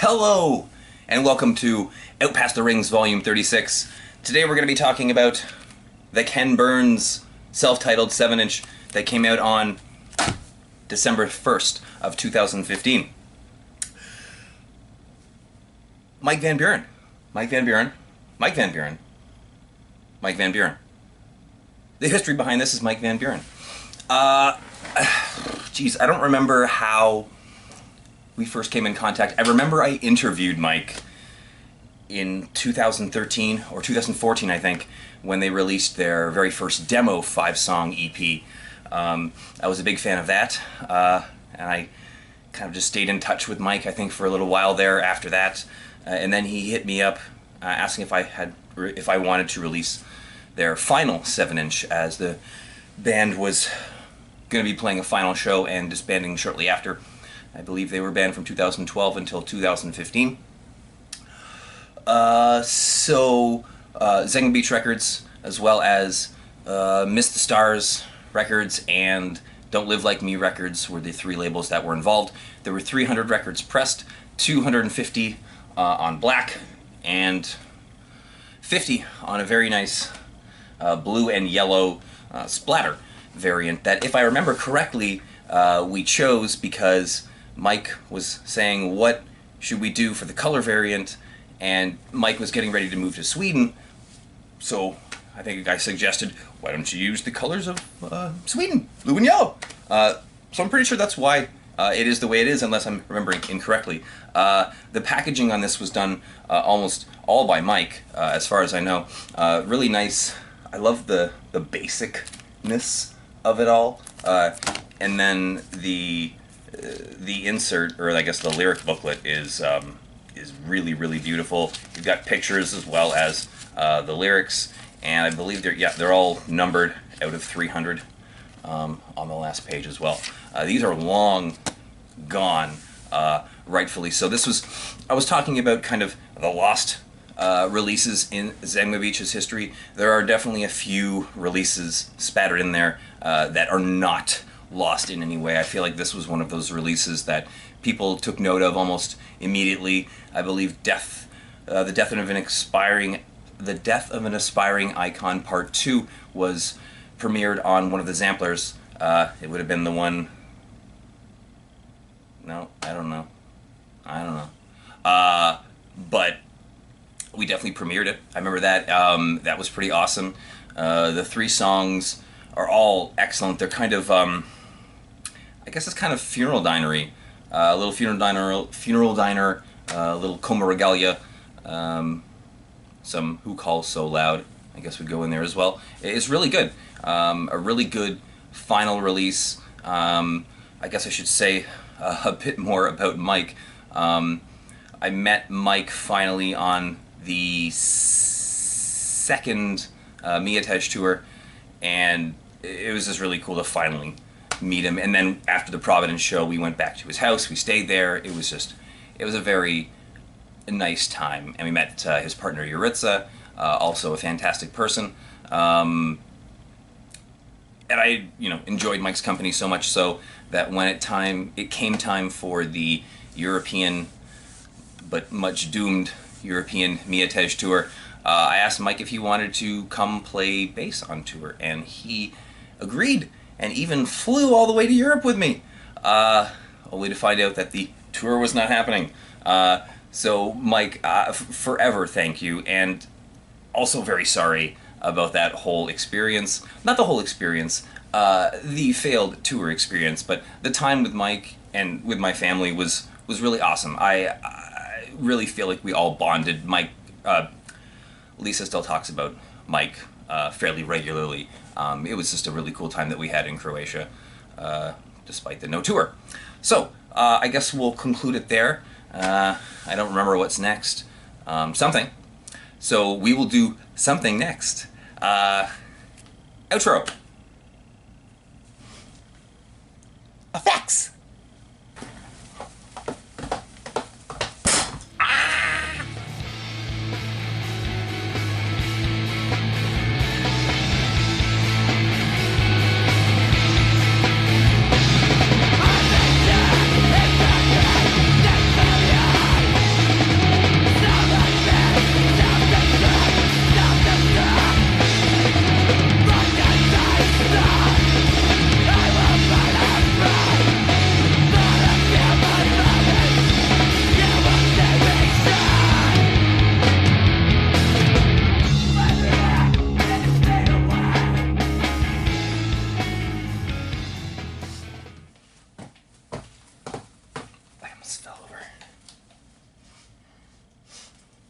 Hello, and welcome to Out Past the Rings, Volume 36. Today we're going to be talking about the Ken Burns self-titled 7-inch that came out on December 1st of 2015. Mike Van Buren. Mike Van Buren. Mike Van Buren. Mike Van Buren. The history behind this is Mike Van Buren. Geez, I don't remember how we first came in contact. I remember I interviewed Mike in 2013 or 2014, I think, when they released their very first demo 5-song EP. I was a big fan of that, and I kind of just stayed in touch with Mike, I think, for a little while there after that. And then he hit me up asking if I wanted to release their final 7-inch, as the band was going to be playing a final show and disbanding shortly after. I believe they were banned from 2012 until 2015. Zanga Beach Records, as well as Miss the Stars Records and Don't Live Like Me Records were the three labels that were involved. There were 300 records pressed, 250 on black, and 50 on a very nice blue and yellow splatter variant that, if I remember correctly, we chose because Mike was saying, what should we do for the color variant? And Mike was getting ready to move to Sweden, so I think a guy suggested, why don't you use the colors of Sweden, blue and yellow? So I'm pretty sure that's why it is the way it is, unless I'm remembering incorrectly. The packaging on this was done almost all by Mike, as far as I know. Really nice. I love the basicness of it all. And then the insert, or I guess the lyric booklet, is really, really beautiful. You've got pictures as well as the lyrics, and I believe they're all numbered out of 300 on the last page as well. These are long gone, rightfully so. I was talking about kind of the lost releases in Zanga Beach's history. There are definitely a few releases spattered in there that are not lost in any way. I feel like this was one of those releases that people took note of almost immediately. I believe the death of an aspiring icon Part 2 was premiered on one of the Zamplers. It would have been the one. No, I don't know. But we definitely premiered it. I remember that. That was pretty awesome. The 3 songs are all excellent. They're kind of, I guess it's kind of funeral dinery. A little funeral diner, a little coma regalia, some Who Calls So Loud, I guess would go in there as well. It's really good. A really good final release. I guess I should say a bit more about Mike. I met Mike finally on the second Miatej tour, and it was just really cool to finally meet him. And then after the Providence show, we went back to his house. We stayed there. It was a very nice time. And we met his partner Yuritsa, also a fantastic person. And I, enjoyed Mike's company so much so that when it came time for the European, but much doomed European Miatej tour, I asked Mike if he wanted to come play bass on tour, and he agreed, and even flew all the way to Europe with me, only to find out that the tour was not happening. So Mike, forever thank you, and also very sorry about that whole experience. Not the whole experience, the failed tour experience, but the time with Mike and with my family was really awesome. I really feel like we all bonded. Mike, Lisa still talks about Mike fairly regularly. It was just a really cool time that we had in Croatia, despite the no tour. So, I guess we'll conclude it there. I don't remember what's next. Something. So we will do something next. Outro. Effects!